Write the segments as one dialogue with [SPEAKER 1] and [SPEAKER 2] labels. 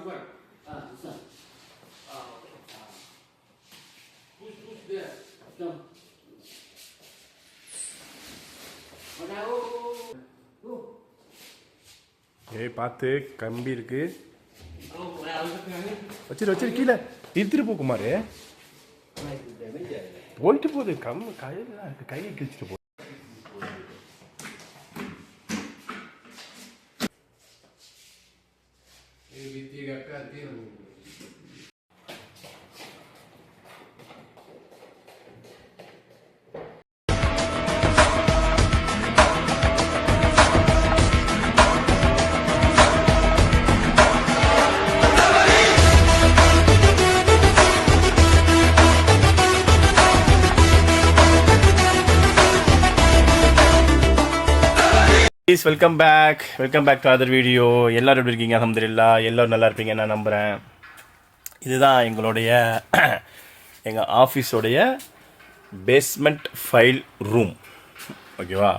[SPEAKER 1] ஏய் பார்த்து கம்பி இருக்கு, வச்சிரு கீழே இழுத்துட்டு போ குமார். போயிட்டு போகுது கையில் இருக்கு, கையை கிழிச்சிட்டு போ. Welcome back to other video. எல்லோரும் எப்படி இருக்கீங்க? அல்ஹம்துலில்லாஹ் எல்லோரும் நல்லா இருப்பீங்க நான் நம்புகிறேன். இதுதான் எங்கள் ஆஃபீஸோடைய பேஸ்மெண்ட் ஃபைல் ரூம். ஓகேவா?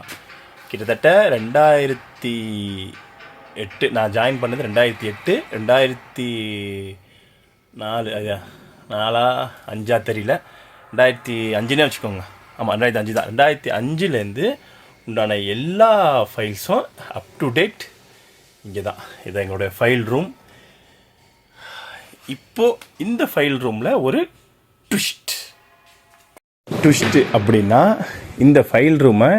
[SPEAKER 1] கிட்டத்தட்ட 2008 நான் ஜாயின் பண்ணது. 2008 2004 5 தெரியல, 2005 வச்சுக்கோங்க. ஆமாம் 2005 தான். 2005லேருந்து உண்டான எல்லா ஃபைல்ஸும் அப் டு டேட் இங்கே தான். இது எங்களுடைய ஃபைல் ரூம். இப்போது இந்த ஃபைல் ரூமில் ஒரு ட்விஸ்ட்டு அப்படின்னா, இந்த ஃபைல் ரூமை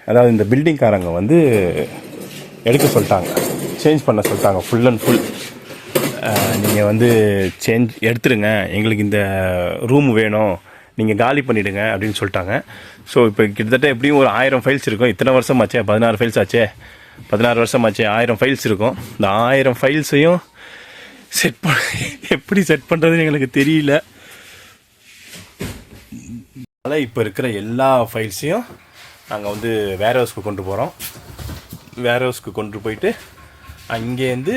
[SPEAKER 1] அதாவது இந்த பில்டிங்காரங்க வந்து எடுக்க சொல்லிட்டாங்க, சேஞ்ச் பண்ண சொல்லிட்டாங்க. ஃபுல் அண்ட் ஃபுல் நீங்கள் வந்து எடுத்துருங்க, எங்களுக்கு இந்த ரூம் வேணும், நீங்கள் காலி பண்ணிவிடுங்க அப்படின்னு சொல்லிட்டாங்க. ஸோ இப்போ கிட்டத்தட்ட எப்படியும் ஒரு 1000 ஃபைல்ஸ் இருக்கும். இத்தனை வருஷம் ஆச்சே, 16 ஃபைல்ஸ் ஆச்சே, 16 வருஷம் ஆச்சே, 1000 ஃபைல்ஸ் இருக்கும். இந்த 1000 ஃபைல்ஸையும் எப்படி செட் பண்ணுறதுன்னு எங்களுக்கு தெரியல. அதனால் இப்போ இருக்கிற எல்லா ஃபைல்ஸையும் நாங்கள் வந்து வேர் ஹவுஸ்க்கு கொண்டு போகிறோம். வேர் ஹவுஸ்க்கு கொண்டு போயிட்டு அங்கேருந்து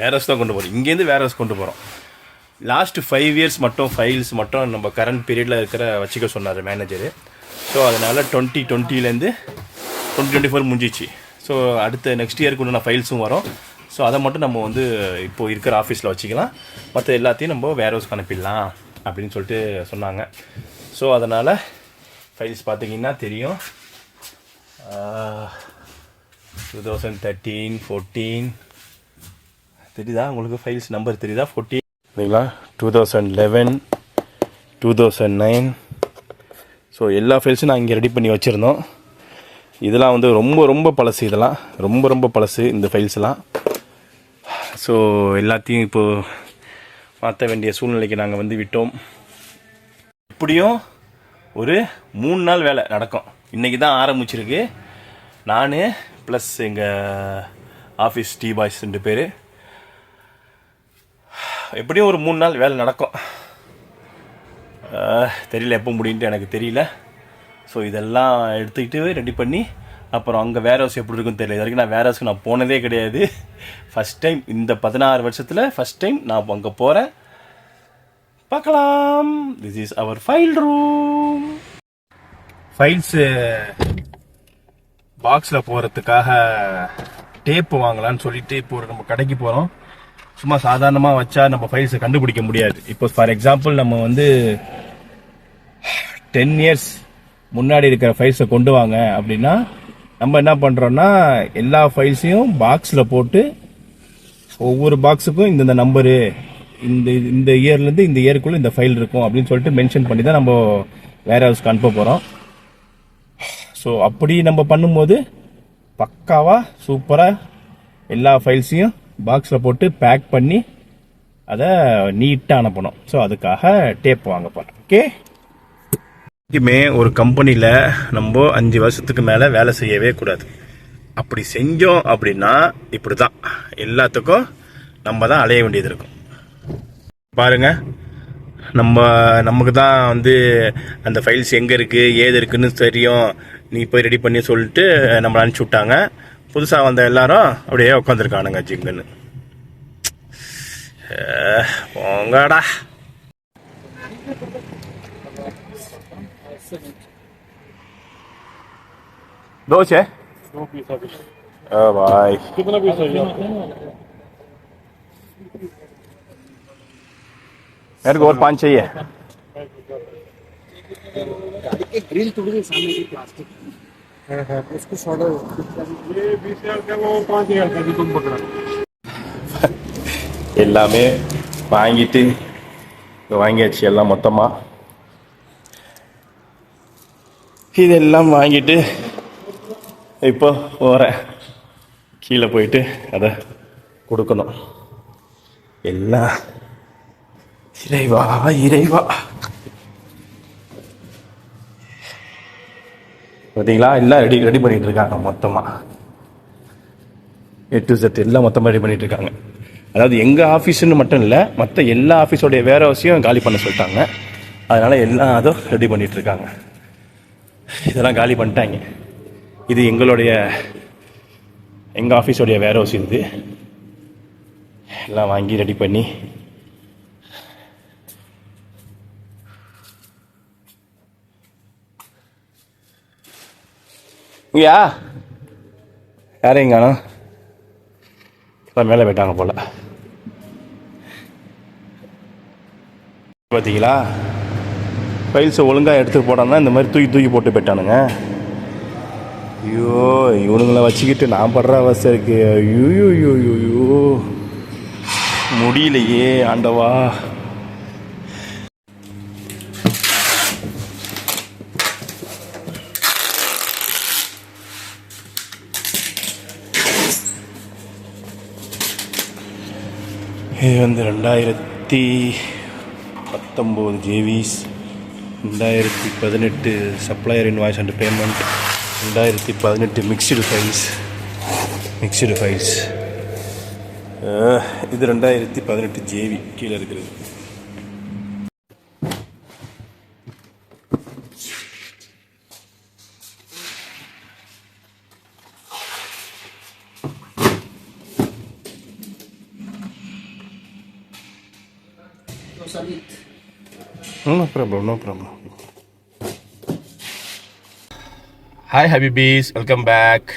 [SPEAKER 1] வேர் ஹவுஸ் தான் கொண்டு போகிறோம். இங்கேருந்து வேர் ஹவுஸ் கொண்டு போகிறோம். லாஸ்ட்டு 5 இயர்ஸ் மட்டும் ஃபைல்ஸ் மட்டும் நம்ம கரண்ட் பீரியடில் வச்சுக்க சொன்னார் மேனேஜரு. ஸோ அதனால் 2020லேருந்து 2024 முடிஞ்சிச்சு. ஸோ அடுத்த நெக்ஸ்ட் இயருக்கு உண்டான ஃபைல்ஸும் வரும். ஸோ அதை மட்டும் நம்ம வந்து இப்போது இருக்கிற ஆஃபீஸில் வச்சுக்கலாம், மற்ற எல்லாத்தையும் நம்ம வேர் ஹவுஸ்க்கு அனுப்பிடலாம் அப்படின்னு சொல்லிட்டு சொன்னாங்க. ஸோ அதனால் ஃபைல்ஸ் பார்த்திங்கன்னா தெரியும், 2013, 14 தெரியுதா உங்களுக்கு? ஃபைல்ஸ் நம்பர் தெரியுதா? 14 இல்லைங்களா? 2011, 2009. ஸோ எல்லா ஃபைல்ஸும் நான் இங்கே ரெடி பண்ணி வச்சுருந்தோம். இதெல்லாம் வந்து ரொம்ப பழசு. இதெல்லாம் ரொம்ப பழசு இந்த ஃபைல்ஸ்லாம். ஸோ எல்லாத்தையும் இப்போது மாற்ற வேண்டிய சூழ்நிலைக்கு நாங்கள் வந்து விட்டோம். எப்படியும் ஒரு 3 நாள் வேலை நடக்கும். இன்றைக்கி தான் ஆரம்பிச்சிருக்கு. நான் ப்ளஸ் எங்கள் ஆஃபீஸ் டீ பாய்ஸ் 2 பேர், எப்படியும் ஒரு 3 நாள் வேலை நடக்கும். தெரியல எப்போ முடியுன்ட்டு எனக்கு தெரியல. ஸோ இதெல்லாம் எடுத்துக்கிட்டு ரெடி பண்ணி அப்புறம் அங்கே வேர் ஹவுஸ் எப்படி இருக்குன்னு தெரியல. இது வரைக்கும் நான் வேர் ஹவுஸ்க்கு நான் போனதே கிடையாது. ஃபஸ்ட் டைம் இந்த 16 வருஷத்தில் ஃபஸ்ட் டைம் நான் அங்கே போகிறேன். பார்க்கலாம். This is our file room. Files பாக்ஸில் போகிறதுக்காக டேப்பு வாங்கலான்னு சொல்லிட்டு இப்போ நம்ம கடைக்கு போகிறோம். சும்மா சாதாரணமாக வச்சா நம்ம ஃபைல்ஸை கண்டுபிடிக்க முடியாது. இப்போ ஃபார் எக்ஸாம்பிள் நம்ம வந்து 10 இயர்ஸ் முன்னாடி இருக்கிற ஃபைல்ஸை கொண்டு வாங்க அப்படின்னா நம்ம என்ன பண்ணுறோன்னா எல்லா ஃபைல்ஸையும் பாக்ஸில் போட்டு ஒவ்வொரு பாக்ஸுக்கும் இந்த நம்பரு, இந்த இயர்லேருந்து இந்த இயருக்குள்ளே இந்த ஃபைல் இருக்கும் அப்படின்னு சொல்லிட்டு மென்ஷன் பண்ணி தான் நம்ம வேர் ஹவுஸ்க்கு அனுப்ப போகிறோம். ஸோ அப்படி நம்ம பண்ணும்போது பக்காவாக சூப்பராக எல்லா ஃபைல்ஸையும் பாக்ஸில் போட்டு பேக் பண்ணி அதை நீட்டாக அனுப்பணும். ஸோ அதுக்காக டேப் வாங்க போகிறோம். ஓகே, இதுமே ஒரு கம்பெனியில் நம்ம 5 வருஷத்துக்கு மேலே வேலை செய்யவே கூடாது. அப்படி செஞ்சோம் அப்படின்னா இப்படி தான் எல்லாத்துக்கும் நம்ம தான் அலைய வேண்டியது இருக்கும். பாருங்கள், நமக்கு தான் வந்து அந்த ஃபைல்ஸ் எங்கே இருக்குது ஏது இருக்குன்னு தெரியும், நீ போய் ரெடி பண்ணி சொல்லிட்டு நம்மளை அனுப்பிச்சி விட்டாங்க. புதுசாக வந்த எல்லாரும் அப்படியே உட்காந்துருக்கானுங்க ஜிங்குன்னு. போங்கடா. दो है भाई। कितना पीस है? मेरे को और 5 चाहिए।
[SPEAKER 2] गाड़ी के ग्रिल टूट गई सामने की प्लास्टिक है उसको छोड़ो। ये 20,000 का वो 5,000 का भी तुम पकड़ा
[SPEAKER 1] எல்லாமே வாங்கிட்டு வாங்கியாச்சு எல்லாம் மொத்தமாக. இதெல்லாம் வாங்கிட்டு இப்போ போகிறேன். கீழே போயிட்டு அதை கொடுக்கணும். எல்லாம் இறைவா இறைவா. பார்த்தீங்களா, எல்லாம் ரெடி பண்ணிட்டு இருக்காங்க மொத்தமாக. A to Z எல்லாம் மொத்தமாக ரெடி பண்ணிட்டு இருக்காங்க. அதாவது எங்கள் ஆஃபீஸுன்னு மட்டும் இல்லை, மற்ற எல்லா ஆஃபீஸோடைய வேர் ஹவுஸையும் காலி பண்ண சொல்லிட்டாங்க. அதனால் எல்லாம் அதுவும் ரெடி பண்ணிட்டு இருக்காங்க. இதெல்லாம் காலி பண்ணிட்டாங்க. இது எங்கள் ஆஃபீஸோடைய வேர் ஹவுஸ். இது எல்லாம் வாங்கி ரெடி பண்ணி இங்கயா யாரையும் காணோம். மேலே போயிட்டாங்க போல. பார்த்தீங்களா, ஃபைல்ஸை ஒழுங்காக எடுத்து போடாமல் இந்த மாதிரி தூக்கி போட்டு போயிட்டானுங்க. ஐயோ, இவனுங்களை வச்சுக்கிட்டு நான் படுற அவஸ்தை இருக்கு. ஐயோ முடியலையே ஆண்டவா. இது வந்து 2019 JVs, 2018 supplier invoice and payment, 2018 mixed files. இது 2018 ஜேவி கீழே இருக்கிறது. No problem. ஹாய் ஹபிபீஸ், வெல்கம் பேக்.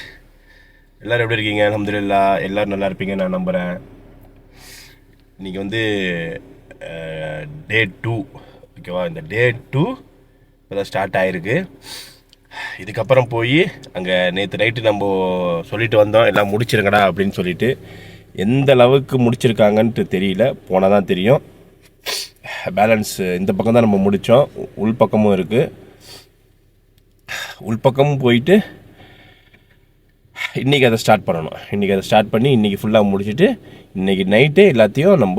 [SPEAKER 1] எல்லோரும் எப்படி இருக்கீங்க? அல்ஹம்துலில்லாஹ் எல்லோரும் நல்லா இருப்பீங்க நான் நம்புகிறேன். இன்றைக்கி வந்து டே 2, ஓகேவா? இந்த டே 2 இப்போ தான் ஸ்டார்ட் ஆகிருக்கு. இதுக்கப்புறம் போய் அங்கே நேற்று நைட்டு நம்ம சொல்லிட்டு வந்தோம் எல்லாம் முடிச்சிருங்கடா அப்படின்னு சொல்லிட்டு. எந்த அளவுக்கு முடிச்சிருக்காங்கன்ட்டு தெரியல, போனால் தான் தெரியும். பேலன்ஸ் இந்த பக்கம் தான் நம்ம முடித்தோம், உள் பக்கமும் இருக்குது. உள்பக்கமும் போயிட்டு இன்றைக்கி அதை ஸ்டார்ட் பண்ணணும். இன்றைக்கி அதை ஸ்டார்ட் பண்ணி இன்றைக்கி ஃபுல்லாக முடிச்சுட்டு இன்றைக்கி நைட்டு எல்லாத்தையும் நம்ம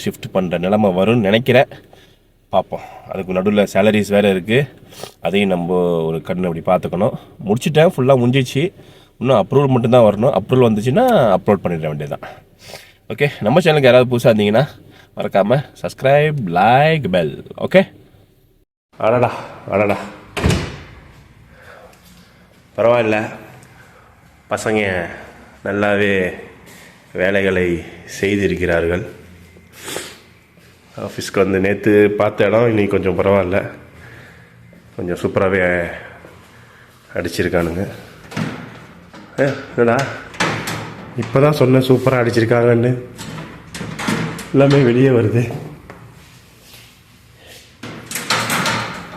[SPEAKER 1] ஷிஃப்ட் பண்ணுற நிலமை வரும்னு நினைக்கிறேன். பார்ப்போம். அதுக்கு நடுவில் சேலரிஸ் வேறு இருக்குது, அதையும் நம்ம ஒரு கண்ணு அப்படி பார்த்துக்கணும். முடிச்சுட்டேன், ஃபுல்லாக முடிஞ்சிச்சு. இன்னும் அப்ரூவல் மட்டும்தான் வரணும். அப்ரூவல் வந்துச்சுன்னா அப்லோட் பண்ணிட வேண்டியது தான். ஓகே, நம்ம சேனலுக்கு யாராவது புதுசாக இருந்தீங்கன்னா மறக்காமல் சப்ஸ்கிரைப், லைக், பெல். ஓகே. அடடா பரவாயில்ல, பசங்க நல்லாவே வேலைகளை செய்திருக்கிறார்கள். ஆஃபீஸ்க்கு வந்து நேற்று பார்த்த இடம் இன்றைக்கி கொஞ்சம் பரவாயில்ல, கொஞ்சம் சூப்பராகவே அடிச்சிருக்கானுங்க. என்னடா இப்போ தான் சொன்னேன் சூப்பராக அடிச்சிருக்காங்கன்னு, எல்லாமே வெளியே வருது.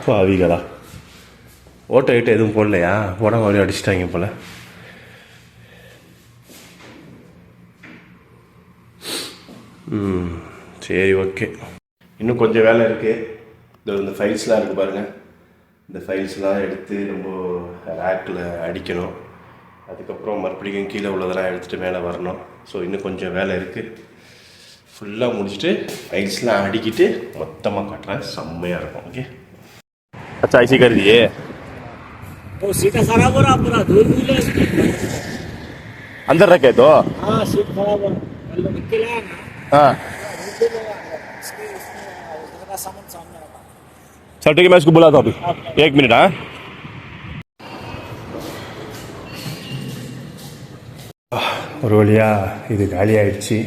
[SPEAKER 1] பாவிகளா, ஓட்டை கிட்ட எதுவும் போடலையா? உடம்பு அப்படியே அடிச்சிட்டாங்க போல். சரி, ஓகே. இன்னும் கொஞ்சம் வேலை இருக்குது. இந்த ஃபைல்ஸ்லாம் இருக்குது பாருங்கள். இந்த ஃபைல்ஸ்லாம் எடுத்து நம்ம ரேக்கில் அடிக்கணும். அதுக்கப்புறம் மறுபடியும் கீழே உள்ளதெல்லாம் எடுத்துகிட்டு மேலே வரணும். ஸோ இன்னும் கொஞ்சம் வேலை இருக்குது. ஃபுல்லாக முடிச்சுட்டு ஃபைல்ஸ்லாம் அடிக்கிட்டு மொத்தமாக காட்டுறேன். செம்மையாக இருக்கும். ஓகே. अच्छा ऐसे कर दिए
[SPEAKER 2] तो सीटा खराब हो रहा, पूरा धूल है
[SPEAKER 1] अंदर रखे तो।
[SPEAKER 2] हाँ, सीट खराब हो कल निकल आया ना।
[SPEAKER 1] हाँ,
[SPEAKER 2] इसके इसमें सामान सामने रखा।
[SPEAKER 1] चल ठीक है, मैं इसको बुलाता हूँ अभी। 1 मिनट। हाँ, ஒரு வழியாக இது காலி ஆகிடுச்சு.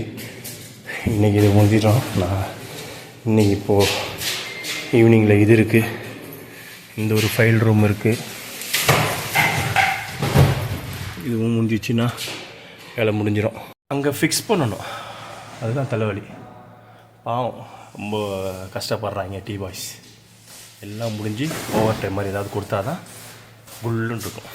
[SPEAKER 1] இன்றைக்கி இது முடிஞ்சிடும். நான் இன்றைக்கி இப்போது ஈவினிங்கில் இது இருக்குது, இந்த ஒரு ஃபைல் ரூம் இருக்குது. இதுவும் முடிஞ்சிச்சுன்னா வேலை முடிஞ்சிடும். அங்கே ஃபிக்ஸ் பண்ணணும். அதுதான் தலைவலி. பாவம் ரொம்ப கஷ்டப்படுறாங்க டீ பாய்ஸ். எல்லாம் முடிஞ்சு ஓவர் டைம் மாதிரி ஏதாவது கொடுத்தா தான் குள்ளுன்னு இருக்கும்.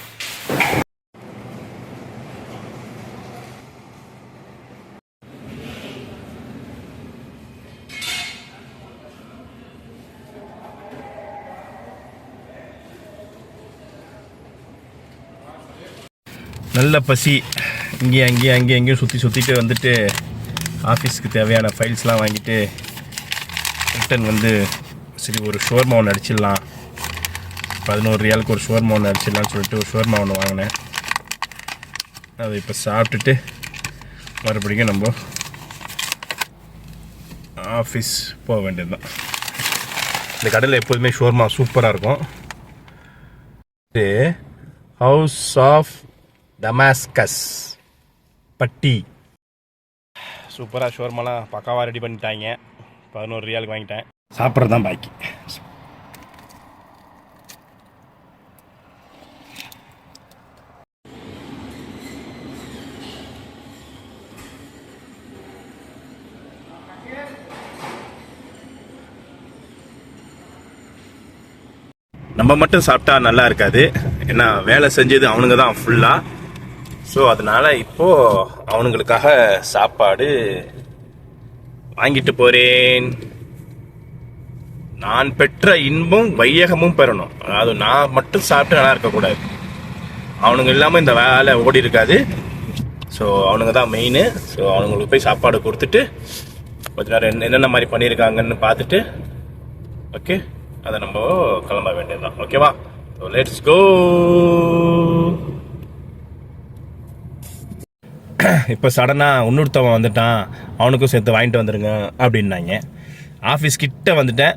[SPEAKER 1] நல்ல பசி. அங்கேயும் சுற்றிட்டு வந்துட்டு ஆஃபீஸ்க்கு தேவையான ஃபைல்ஸ்லாம் வாங்கிட்டு ரிட்டன் வந்து சரி ஒரு ஷோர்மா ஒன்று அடிச்சிடலாம், 11 ரியாலுக்கு ஒரு ஷோர்மா ஒன்று அடிச்சிடலான்னு சொல்லிட்டு ஒரு ஷோர்மா ஒன்று வாங்கினேன். அதை இப்போ சாப்பிட்டுட்டு மறுபடியும் நம்ம ஆஃபீஸ் போக வேண்டியது தான். இந்த கடையில் எப்போதுமே ஷோர்மா சூப்பராக இருக்கும். ஹவுஸ் ஆஃப் டமாஸ்கஸ் பட்டி. சூப்பராக ஷோர்மாலாம் பக்காவாக ரெடி பண்ணிட்டாங்க. 11 ரியாலுக்கு வாங்கிட்டேன். சாப்பிட்றது தான் பாக்கி. நம்ம மட்டும் சாப்பிட்டா நல்லா இருக்காது, ஏன்னா வேலை செஞ்சது அவனுங்க தான் ஃபுல்லாக. ஸோ அதனால் இப்போது அவனுங்களுக்காக சாப்பாடு வாங்கிட்டு போகிறேன். நான் பெற்ற இன்பம் வையகமும் பெறணும். அதாவது நான் மட்டும் சாப்பிட்டு நல்லா இருக்கக்கூடாது, அவனுங்க இல்லாமல் இந்த வேலை ஓடி இருக்காது. ஸோ அவனுங்க தான் மெயின். ஸோ அவனுங்களுக்கு போய் சாப்பாடு கொடுத்துட்டு கொஞ்ச நேரம் என்னென்ன மாதிரி பண்ணியிருக்காங்கன்னு பார்த்துட்டு ஓகே அதை நம்ம கிளம்ப வேண்டியதுதான். ஓகேவா? So let's go. இப்போ சடனாக இன்னொருத்தவன் வந்துட்டான், அவனுக்கும் சேர்த்து வாங்கிட்டு வந்துடுங்க அப்படின்னாங்க. ஆஃபீஸ் கிட்ட வந்துட்டேன்.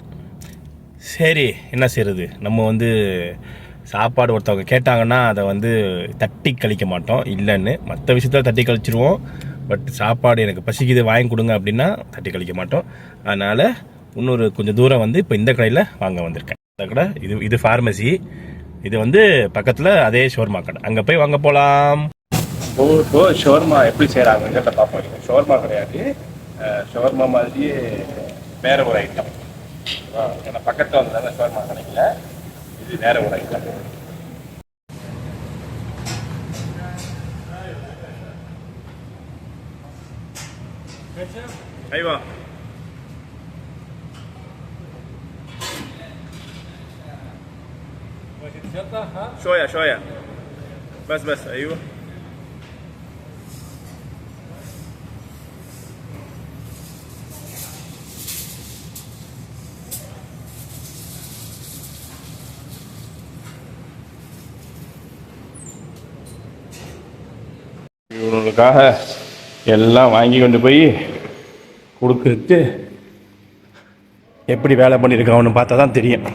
[SPEAKER 1] சரி என்ன செய்கிறது, நம்ம வந்து சாப்பாடு ஒருத்தவங்க கேட்டாங்கன்னா அதை வந்து தட்டி கழிக்க மாட்டோம். இல்லைன்னு மற்ற விஷயத்தில் தட்டி கழிச்சிருவோம். பட் சாப்பாடு எனக்கு பசிக்குது வாங்கி கொடுங்க அப்படின்னா தட்டி கழிக்க மாட்டோம். அதனால் இன்னொரு கொஞ்சம் தூரம் வந்து இப்போ இந்த கடையில் வாங்க வந்திருக்கேன். இந்த கடை இது ஃபார்மசி. இது வந்து பக்கத்தில் அதே ஷோர்மா கடை, அங்கே போய் வாங்க போகலாம். இப்போ ஷோர்மா எப்படி செய்கிறாங்கிறத பார்ப்போம். இது ஷோர்மா கிடையாது, ஷோர்மா மாதிரியே வேற ஒரு ஐட்டம். ஏன்னா பக்கத்தில் வந்ததால ஷோர்மா கிடைக்கல, இது வேற ஒரு ஐட்டம். ஐவா شوية بس أيوه. இவங்களுக்காக எல்லாம் வாங்கி கொண்டு போய் கொடுத்துட்டு எப்படி வேலை பண்ணியிருக்கான்னு பார்த்தா தான் தெரியும்.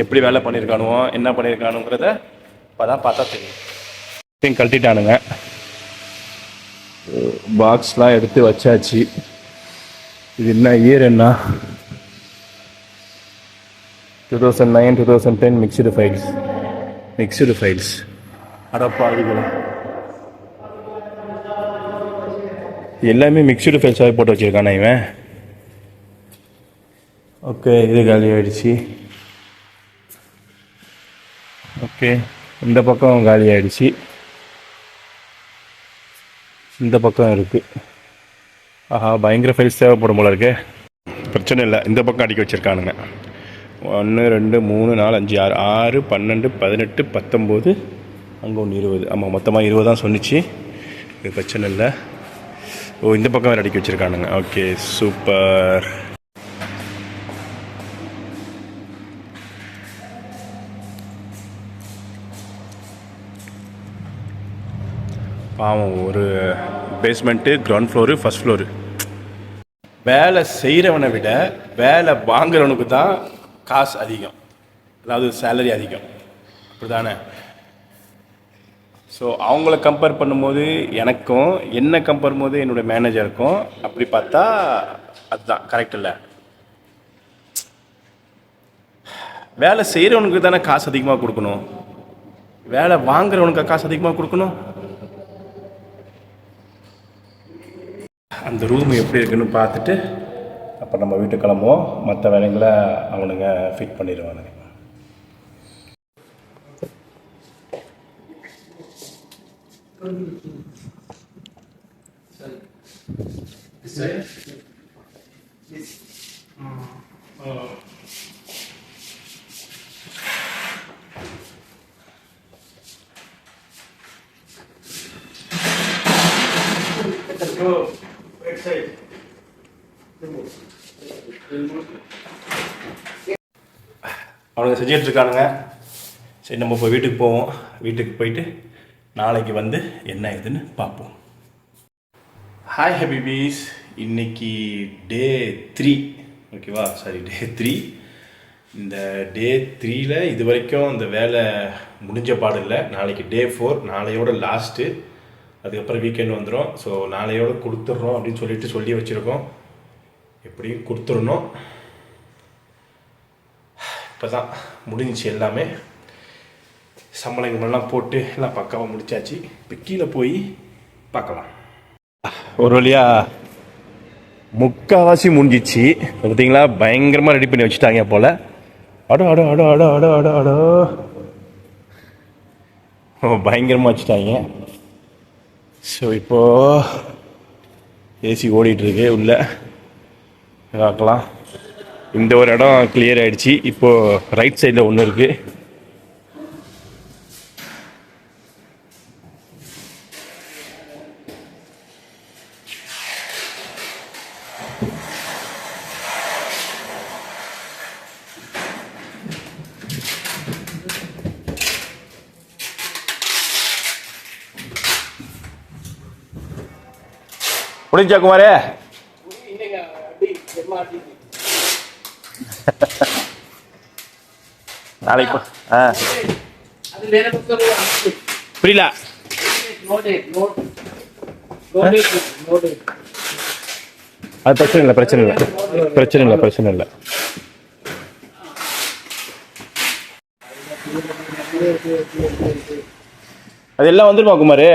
[SPEAKER 1] எப்படி வேலை பண்ணியிருக்கானுவோ என்ன பண்ணியிருக்கானுங்கிறத இப்போ தான் பார்த்தா தெரியும். கழட்டிட்டானுங்க. பாக்ஸ்லாம் எடுத்து வச்சாச்சு. இது என்ன இயர் என்ன 2009 2010 மிக்சடு ஃபைல்ஸ். அடப்பாவிகளா, எல்லாமே மிக்சடு ஃபைல்ஸாகவே போட்டு வச்சுருக்கானே இவன். ஓகே இது காலி ஆகிடுச்சு. ஓகே இந்த பக்கம் காலி ஆகிடுச்சு, இந்த பக்கம் இருக்குது. ஆஹா பயங்கர ஃபைல்ஸ் தேவைப்படும் போல இருக்கு. பிரச்சனை இல்லை, இந்த பக்கம் அடிக்க வச்சுருக்கானுங்க. 1 2 3 4 5 6 6 12 18 19 அங்கே ஒன்று 20. ஆமாம் மொத்தமாக 20 தான் சொன்னிச்சு. இது பிரச்சனை இல்லை. ஓ இந்த பக்கம் வேறு அடிக்க வச்சுருக்கானுங்க. Okay super. பாவம், ஒரு basement, ground floor, first floor. வேலை செய்கிறவனை விட வேலை வாங்குறவனுக்கு தான் காசு அதிகம், அதாவது சேலரி அதிகம், அப்படி தானே? ஸோ அவங்கள கம்பேர் பண்ணும்போது எனக்கும், என்ன கம்பேர் பண்ணும்போது என்னோடய மேனேஜருக்கும் அப்படி பார்த்தா அதுதான் கரெக்ட் இல்லை. வேலை செய்கிறவனுக்கு தானே காசு அதிகமாக கொடுக்கணும், வேலை வாங்குறவனுக்கு காசு அதிகமாக கொடுக்கணும். அந்த ரூம் எப்படி இருக்குன்னு பார்த்துட்டு அப்போ நம்ம வீட்டுக்கு கிளம்புவோம். மற்ற வேலைங்களை அவனுங்க ஃபிட் பண்ணிடுவானுங்க. அவனுங்க செஞ்சிட்டு இருக்கானுங்க. சரி, நம்ம இப்போ வீட்டுக்கு போவோம். வீட்டுக்கு போயிட்டு நாளைக்கு வந்து என்ன இதுன்னு பார்ப்போம். ஹாய் ஹபிபீஸ், இன்னைக்கு டே 3, ஓகேவா? சாரி, டே 3. இந்த டே 3ல் இது வரைக்கும் இந்த வேலை முடிஞ்ச பாடு இல்லை. நாளைக்கு டே 4, நாளையோட லாஸ்ட்டு. அதுக்கப்புறம் வீக்கெண்ட் வந்துடும். ஸோ நாளையோட கொடுத்துட்றோம் அப்படின்னு சொல்லி வச்சுருக்கோம். எப்படியும் கொடுத்துடணும். இப்போ தான் முடிஞ்சிச்சு எல்லாமே. சம்பளங்கள்லாம் போட்டு எல்லாம் பக்காவாக முடிச்சாச்சு. இப்போ கீழே போய் பார்க்கலாம். ஒரு வழியாக முக்கால்வாசி முடிஞ்சிச்சு. பார்த்தீங்களா, பயங்கரமாக ரெடி பண்ணி வச்சுட்டாங்க போல். அடோ அடோ அடோ அடோ அடோ அடோ அடோ பயங்கரமாக வச்சுட்டாங்க. ஸோ இப்போது ஏசி ஓடிட்டுருக்கு உள்ள. பார்க்கலாம். இந்த ஒரு இடம் கிளியர் ஆகிடுச்சு. இப்போது ரைட் சைடில் ஒன்று இருக்குது. முடிஞ்சா குமாரே? நாளைக்கு புரியல. அது பிரச்சனை இல்லை, பிரச்சனை இல்லை, பிரச்சனை இல்லை, பிரச்சனை இல்லை. அது எல்லாம் வந்துருமா குமாரு?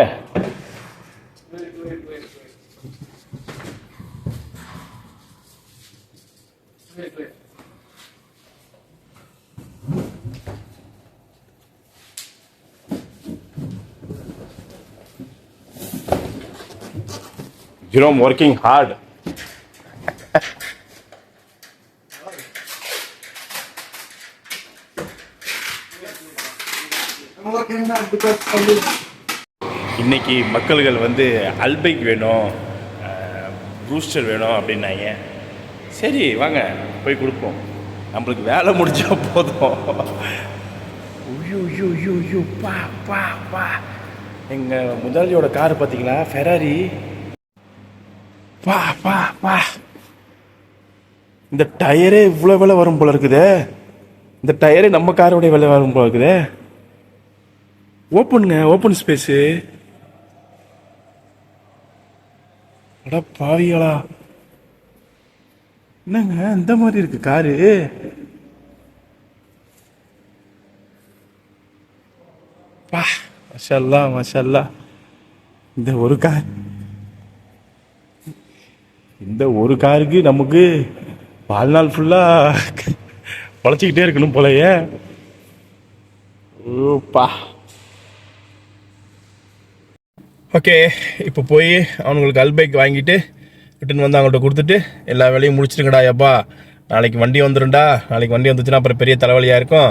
[SPEAKER 1] Jerome working hard. இன்னைக்கு மக்கள்கள் வந்து அல்பைக் வேணும், ப்ரூஸ்டர் வேணும் அப்படின்னாங்க. சரி வாங்க போய் கொடுப்போம். நம்மளுக்கு வேலை முடிஞ்சா போதும். ஐயோ ஐயோ ஐயோ ஐயோ பா பா பா. எங்கள் முதலாளியோட கார் பார்த்தீங்களா, ஃபெராரி. பா பா பா. இந்த டயரே இவ்வளோ விலை வரும் போல இருக்குதே. இந்த டயரே நம்ம காரோடைய விலை வரும் போல இருக்குதே. ஓப்பனுங்க, ஓப்பன் ஸ்பேஸு. அடா பாவிகளா, என்னங்க இந்த மாதிரி இருக்கு காரு? பா மஷல்லா மஷல்லா. இந்த ஒரு காருக்கு நமக்கு வாழ்நாள் ஃபுல்லா பொழைச்சிக்கிட்டே இருக்கணும் போலயே. ஓப்பா. ஓகே, இப்போ போய் அவங்களுக்கு அல்பைக் வாங்கிட்டு ரிட்டன் வந்து அவங்கள்ட்ட கொடுத்துட்டு எல்லா வேலையும் முடிச்சிருங்கடா எப்பா. நாளைக்கு வண்டி வந்துடும்டா. நாளைக்கு வண்டி வந்துச்சுன்னா அப்புறம் பெரிய தலைவலியாக இருக்கும்.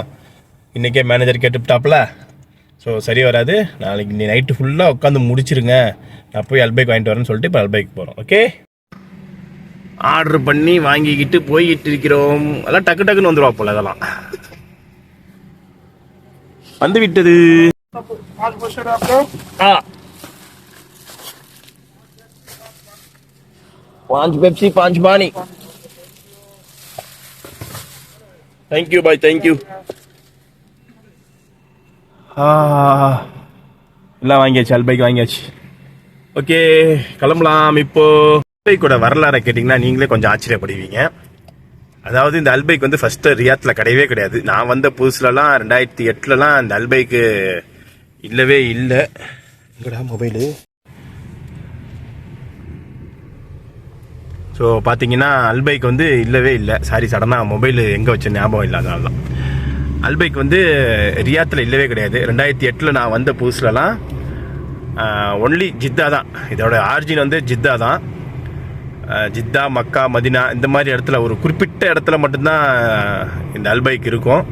[SPEAKER 1] இன்றைக்கே மேனேஜர் கேட்டுவிட்டாப்புல. ஸோ சரி வராது. நாளைக்கு நீ நைட்டு ஃபுல்லாக உட்காந்து முடிச்சிருங்க. நான் போய் அல்பைக் வாங்கிட்டு வரேன்னு சொல்லிட்டு இப்போ அல்பைக் போகிறோம். ஓகே, ஆர்டர் பண்ணி வாங்கிக்கிட்டு போய்கிட்டு இருக்கிறோம். அதெல்லாம் டக்கு டக்குன்னு வந்துடுவா போல. அதெல்லாம் வந்து விட்டது. 5 पेप्सी 5 पानी. थैंक यू भाई, थैंक यू. எல்லாம் வாங்கியாச்சு, அல்பைக் வாங்கியாச்சு. ஓகே கிளம்பலாம். இப்போ அல்பைக்கோட வரலாறை கேட்டிங்கன்னா நீங்களே கொஞ்சம் ஆச்சரியப்படுவீங்க. அதாவது இந்த அல்பைக் வந்து ஃபர்ஸ்ட்டு ரியாத்தில் கிடையவே கிடையாது. நான் வந்த புதுசுலலாம் 2008லலாம் இந்த அல்பைக்கு இல்லவே இல்லை. எங்கடா மொபைலு? ஸோ பார்த்தீங்கன்னா அல்பைக் வந்து இல்லவே இல்லை. சாரி, சடனாக மொபைல் எங்கே வச்ச ஞாபகம் இல்லை, அதனால தான். அல்பைக் வந்து ரியாத்தில் இல்லவே கிடையாது. 2008 நான் வந்த புதுசுலலாம் ஒன்லி ஜித்தா தான். இதோட ஆரிஜின் வந்து ஜித்தா தான். ஜித்தா, மக்கா, மதினா இந்த மாதிரி இடத்துல, ஒரு குறிப்பிட்ட இடத்துல மட்டும்தான் இந்த அல்பைக் இருக்கும்.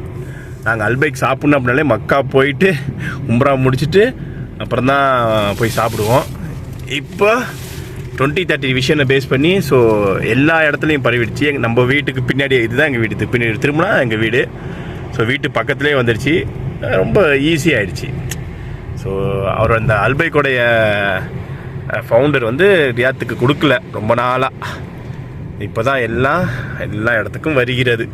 [SPEAKER 1] நாங்கள் அல்பைக் சாப்பிட்ணும் அப்படின்னாலே மக்கா போயிட்டு உம்ரா முடிச்சுட்டு அப்புறம் தான் போய் சாப்பிடுவோம். இப்போ 2030 விஷனை பேஸ் பண்ணி ஸோ எல்லா இடத்துலையும் பரவிடுச்சு. நம்ம வீட்டுக்கு பின்னாடி, இதுதான் எங்கள் வீடு, பின்னாடி திரும்பினா எங்கள் வீடு. ஸோ வீட்டு பக்கத்துலேயே வந்துடுச்சு. ரொம்ப ஈஸியாகிடுச்சு. ஸோ அவர் அந்த அல்பைக்கோடைய ஃபவுண்டர் வந்து ரியாத்துக்கு கொடுக்கல ரொம்ப நாளாக. இப்போ தான் எல்லா இடத்துக்கும் வருகிறது.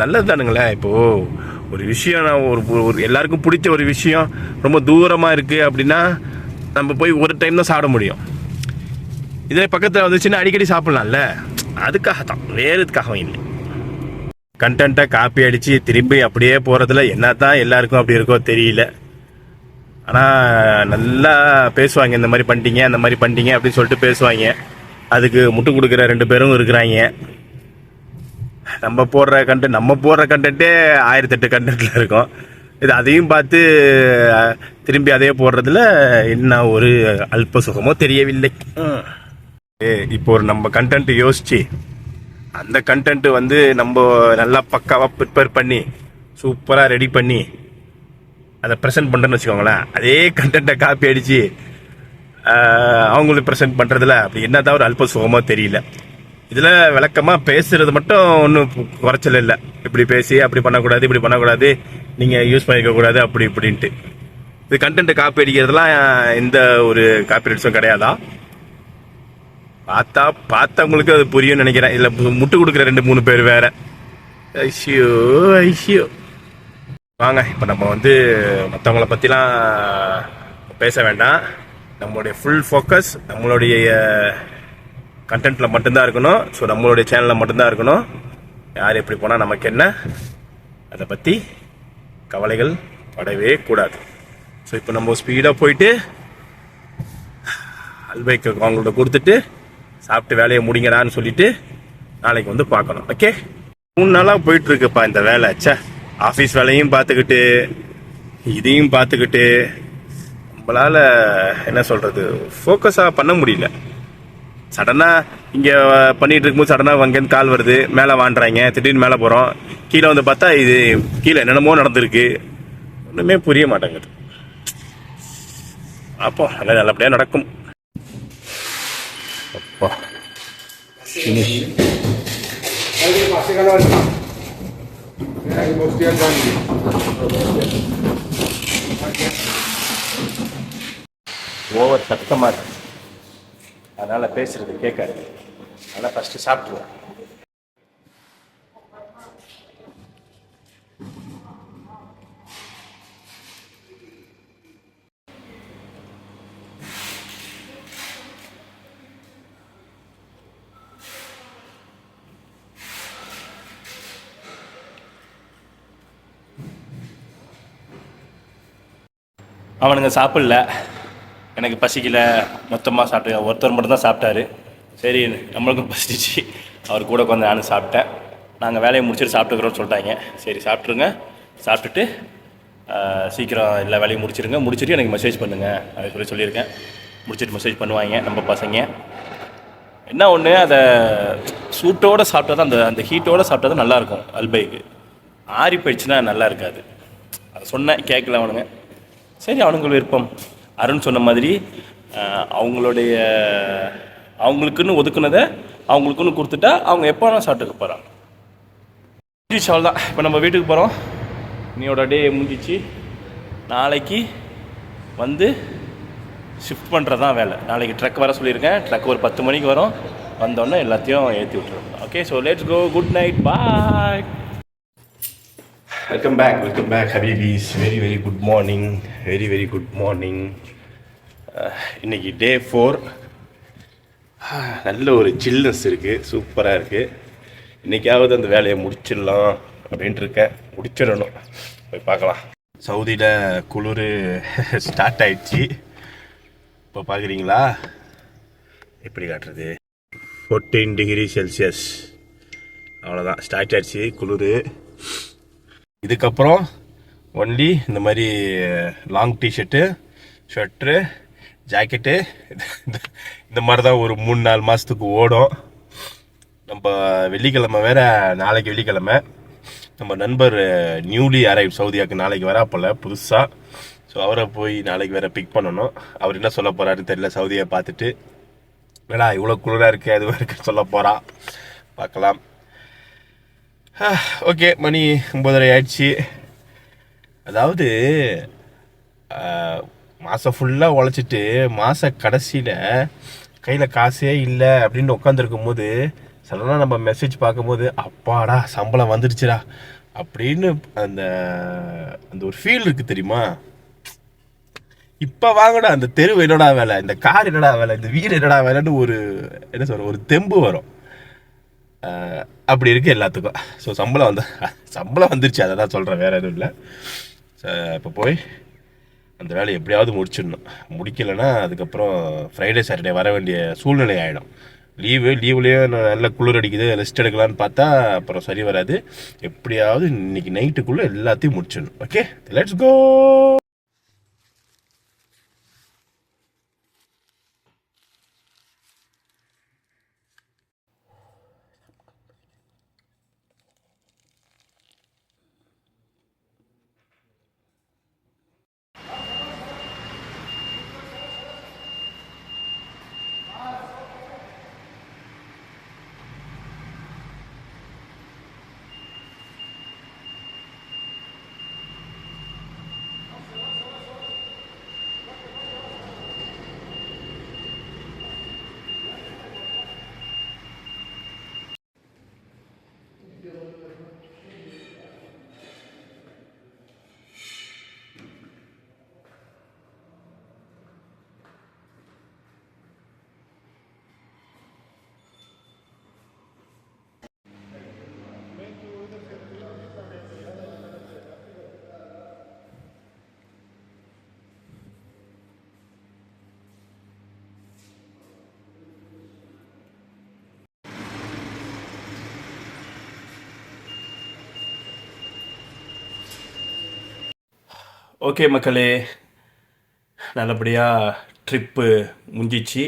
[SPEAKER 1] நல்லது தானுங்களே. இப்போது ஒரு விஷயம், நான் ஒரு எல்லாருக்கும் பிடிச்ச ஒரு விஷயம் ரொம்ப தூரமாக இருக்குது அப்படின்னா நம்ம போய் ஒரு டைம் தான் சாப்பிட முடியும். இதே பக்கத்தில் வந்துச்சுன்னா அடிக்கடி சாப்பிட்லாம்ல. அதுக்காக தான், வேறு எதுக்காகவும் இல்லை. கண்டென்ட்டை காப்பி அடித்து திரும்பி அப்படியே போகிறதுல என்ன தான் எல்லாருக்கும் அப்படி இருக்கோ தெரியல. ஆனால் நல்லா பேசுவாங்க, இந்த மாதிரி பண்ணிட்டீங்க அந்த மாதிரி பண்ணிட்டீங்க அப்படின்னு சொல்லிட்டு பேசுவாங்க. அதுக்கு முட்டு கொடுக்குற 2 பேரும் இருக்கிறாங்க. நம்ம போடுற கண்டென்ட்டே 1008 கண்டென்ட்டில் இருக்கும். இது அதையும் பார்த்து திரும்பி அதே போடுறதுல என்ன ஒரு அல்ப சுகமோ தெரியவில்லை. இப்போ ஒரு நம்ம கண்டென்ட் யோசிச்சு அந்த கண்டென்ட் வந்து நம்ம நல்லா பக்காவாக ப்ரிப்பேர் பண்ணி சூப்பராக ரெடி பண்ணி அதை ப்ரெசென்ட் பண்ணுறேன்னு வச்சுக்கோங்களேன். அதே கண்டென்ட்டை காப்பி அடித்து அவங்களுக்கு ப்ரெசென்ட் பண்ணுறதுல அப்படி என்ன தான் ஒரு அல்ப சுகமோ தெரியல. இதில் விளக்கமாக பேசுகிறது மட்டும் ஒன்றும் குறைச்சல் இல்லை. இப்படி பேசி அப்படி பண்ணக்கூடாது, இப்படி பண்ணக்கூடாது, நீங்கள் யூஸ் பண்ணிக்கக்கூடாது அப்படி இப்படின்ட்டு. இது கண்டென்ட்டை காப்பி அடிக்கிறதுலாம் எந்த ஒரு காப்பி அடிச்சும் கிடையாதா? பார்த்தவங்களுக்கு அது புரியும்னு நினைக்கிறேன். இதில் முட்டு கொடுக்குற 2-3 பேர் வேற. ஐஷியோ வாங்க, இப்போ நம்ம வந்து மற்றவங்கள பற்றிலாம் பேச வேண்டாம். நம்மளுடைய ஃபுல் ஃபோக்கஸ் நம்மளுடைய கண்டென்ட்டில் மட்டும்தான் இருக்கணும். ஸோ நம்மளுடைய சேனலில் மட்டும்தான் இருக்கணும். யார் எப்படி போனால் நமக்கு என்ன, அதை பற்றி கவலைகள் படவே கூடாது. ஸோ இப்போ நம்ம ஸ்பீடாக போயிட்டு அல்பைக்கு அவங்கள்ட்ட கொடுத்துட்டு சாப்பிட்டு வேலையை முடிங்கடான்னு சொல்லிட்டு நாளைக்கு வந்து பார்க்கணும். ஓகே, 3 நாளாக போயிட்டுருக்குப்பா இந்த வேலை. ச்சே, ஆஃபீஸ் வேலையும் பார்த்துக்கிட்டு இதையும் பார்த்துக்கிட்டு நம்மளால் என்ன சொல்கிறது, ஃபோக்கஸாக பண்ண முடியல. சடனாக இங்கே பண்ணிகிட்டு இருக்கும்போது சடனாக அங்கேருந்து கால் வருது, மேலே வாண்டுறாங்க, திடீர்னு மேலே போகிறோம், கீழே வந்து பார்த்தா இது கீழே என்னென்னமோ நடந்திருக்கு, ஒன்றுமே புரிய மாட்டேங்குது. அப்போ எல்லாம் நல்லபடியாக நடக்கும். அப்பா ஓவர் சத்தமாக இருக்கு, அதனால் பேசுறது கேட்காது. அதனால் ஃபஸ்ட்டு சாப்பிடுவோம். அவனுங்க சாப்பிடல, எனக்கு பசிக்கல, மொத்தமாக சாப்பிட்டு ஒருத்தர் மட்டும்தான் சாப்பிட்டாரு. சரி, நம்மளுக்கும் பசிச்சு அவர் கூட கொஞ்சம் நானும் சாப்பிட்டேன். நாங்கள் வேலையை முடிச்சுட்டு சாப்பிட்டுக்கிறோன்னு சொல்லிட்டாங்க. சரி சாப்பிட்ருங்க, சாப்பிட்டுட்டு சீக்கிரம் எல்லா வேலையும் முடிச்சுட்டு எனக்கு மெசேஜ் பண்ணுங்கள் அப்படி சொல்லியிருக்கேன். முடிச்சுட்டு மெசேஜ் பண்ணுவாங்க நம்ம பசங்க. என்ன ஒன்று, அதை சூட்டோடு சாப்பிட்டா தான், அந்த ஹீட்டோடு சாப்பிட்டா தான் நல்லாயிருக்கும். அல்பைக்கு ஆறி போயிடுச்சுன்னா நல்லா இருக்காது. அதை சொன்னேன், கேட்கல அவனுங்க. சரி, அவனுங்களுக்கு விருப்பம். அருண் சொன்ன மாதிரி அவங்களுக்குன்னு ஒதுக்குனதை அவங்களுக்குன்னு கொடுத்துட்டா அவங்க எப்போ வேணால் சாப்பிட்டுக்க போகிறாங்க. முடிஞ்சிச்சு, தான். இப்போ நம்ம வீட்டுக்கு போகிறோம். நீயோட டே முடிஞ்சிச்சு. நாளைக்கு வந்து ஷிஃப்ட் பண்ணுறது தான் வேலை. நாளைக்கு ட்ரக் வர சொல்லியிருக்கேன். ட்ரக் ஒரு 10 மணிக்கு வரும். வந்தோடனே எல்லாத்தையும் ஏற்றி விட்டுருவோம். Okay, so let's go. Good night, bye. Welcome back ஹபீபீஸ். Very good morning. Very good morning. இன்றைக்கி டே 4. நல்ல ஒரு சில்னஸ் இருக்குது, சூப்பராக இருக்குது. இன்றைக்காவது அந்த வேலையை முடிச்சிடலாம் அப்படின்ட்டு இருக்கேன். முடிச்சிடணும், போய் பார்க்கலாம். சவுதியில் குளிர் ஸ்டார்ட் ஆயிடுச்சு. இப்போ பார்க்குறீங்களா எப்படி காட்டுறது? 14 டிகிரி செல்சியஸ். அவ்வளோதான், ஸ்டார்ட் ஆயிடுச்சு குளிர். இதுக்கப்புறம் ஒன்லி இந்த மாதிரி லாங் டிஷர்ட்டு, ஷர்ட்ரு, ஜாக்கெட்டு இந்த மாதிரி தான் ஒரு 3-4 மாதத்துக்கு ஓடும். நம்ம வெள்ளிக்கிழமை வேற, நாளைக்கு வெள்ளிக்கிழமை நம்ம நண்பர் நியூலி அரைவ் சவுதியாவுக்கு நாளைக்கு வராப்போல புதுசாக. ஸோ அவரை போய் நாளைக்கு வேற பிக் பண்ணணும். அவர் என்ன சொல்ல போகிறாருன்னு தெரியல. சவுதியை பார்த்துட்டு வேணா இவ்வளோ குளிராக இருக்குது அது வரைக்கும் சொல்ல போகிறான், பார்க்கலாம். ஓகே, மணி 9:30 ஆயிடுச்சு. அதாவது மாதம் ஃபுல்லாக உழைச்சிட்டு மாத கடைசியில் கையில் காசே இல்லை அப்படின்னு உட்காந்துருக்கும் போது சடனாக நம்ம மெசேஜ் பார்க்கும்போது அப்பாடா சம்பளம் வந்துடுச்சுடா அப்படின்னு அந்த அந்த ஒரு ஃபீல் இருக்குது தெரியுமா. இப்போ வாங்கடா அந்த தெருவு என்னடா வேலை, இந்த கார் என்னடா வேலை, இந்த வீடு என்னடா வேலைன்னு ஒரு என்ன சொல்ற ஒரு தெம்பு வரும். அப்படி இருக்குது எல்லாத்துக்கும். ஸோ சம்பளம் வந்துருச்சு, அதை தான் சொல்கிறேன், வேறு எதுவும் இல்லை. இப்போ போய் அந்த வேலையை எப்படியாவது முடிச்சிடணும். முடிக்கலைன்னா அதுக்கப்புறம் ஃப்ரைடே சாட்டர்டே வர வேண்டிய சூழ்நிலை ஆகிடும். லீவுலேயே நல்லா குளிர் அடிக்குது, ரெஸ்ட் எடுக்கலான்னு பார்த்தா அப்புறம் சரி வராது. எப்படியாவது இன்னைக்கு நைட்டுக்குள்ளே எல்லாத்தையும் முடிச்சிடணும். Okay, let's go. ஓகே மக்களே, நல்லபடியாக ட்ரிப்பு முடிஞ்சிச்சு.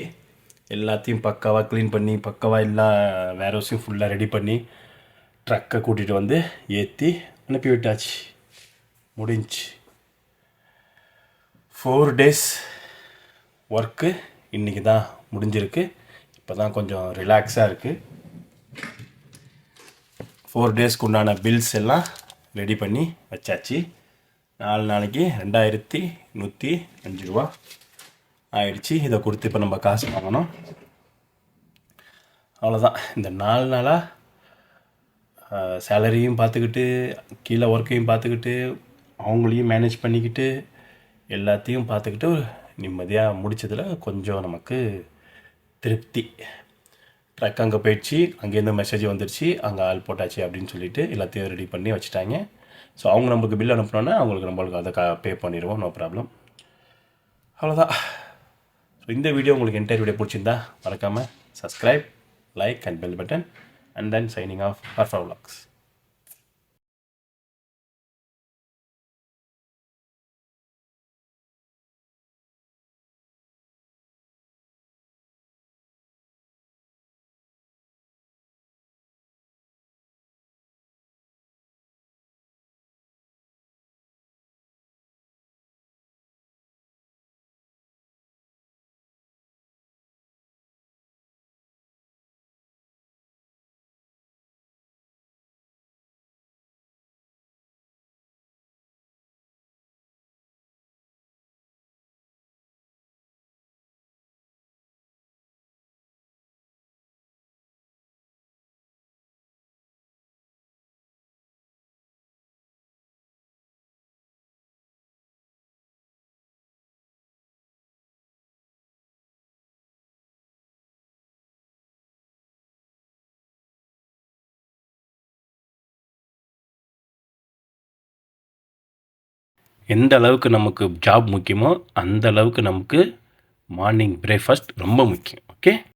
[SPEAKER 1] எல்லாத்தையும் பக்காவாக க்ளீன் பண்ணி பக்காவாக எல்லா வேர்ஹவுஸையும் ஃபுல்லாக ரெடி பண்ணி ட்ரக்கை கூட்டிகிட்டு வந்து ஏற்றி அனுப்பி விட்டாச்சு. முடிஞ்சு 4 days ஒர்க்கு இன்றைக்கி தான் முடிஞ்சிருக்கு. இப்போ தான் கொஞ்சம் ரிலாக்ஸாக இருக்குது. 4 daysக்கு உண்டான பில்ஸ் எல்லாம் ரெடி பண்ணி வச்சாச்சு. 4 நாளைக்கு 2105 ரூபா ஆயிடுச்சு. இதை கொடுத்து இப்போ நம்ம காசு வாங்கணும். அவ்வளோதான். இந்த 4 நாளாக சேலரியும் பார்த்துக்கிட்டு கீழே ஒர்க்கையும் பார்த்துக்கிட்டு அவங்களையும் மேனேஜ் பண்ணிக்கிட்டு எல்லாத்தையும் பார்த்துக்கிட்டு நிம்மதியாக முடித்ததில் கொஞ்சம் நமக்கு திருப்தி. ட்ரக் அங்கே போயிடுச்சு, அங்கேருந்து மெசேஜ் வந்துடுச்சு, அங்கே ஆள் போட்டாச்சு அப்படின்னு சொல்லிட்டு எல்லாத்தையும் ரெடி பண்ணி வச்சுட்டாங்க. ஸோ அவங்க நம்மளுக்கு பில் அனுப்பினோன்னா நம்மளுக்கு அதை பே பண்ணிடுவோம், நோ ப்ராப்ளம். அவ்வளோதான். ஸோ இந்த வீடியோ உங்களுக்கு என்டையர் வீடியோ பிடிச்சிருந்தா மறக்காமல் subscribe, like and bell button. And then signing off Arfa Vlogs. எந்த அளவுக்கு நமக்கு ஜாப் முக்கியமோ அந்த அளவுக்கு நமக்கு மார்னிங் பிரேக்ஃபாஸ்ட் ரொம்ப முக்கியம். ஓகே.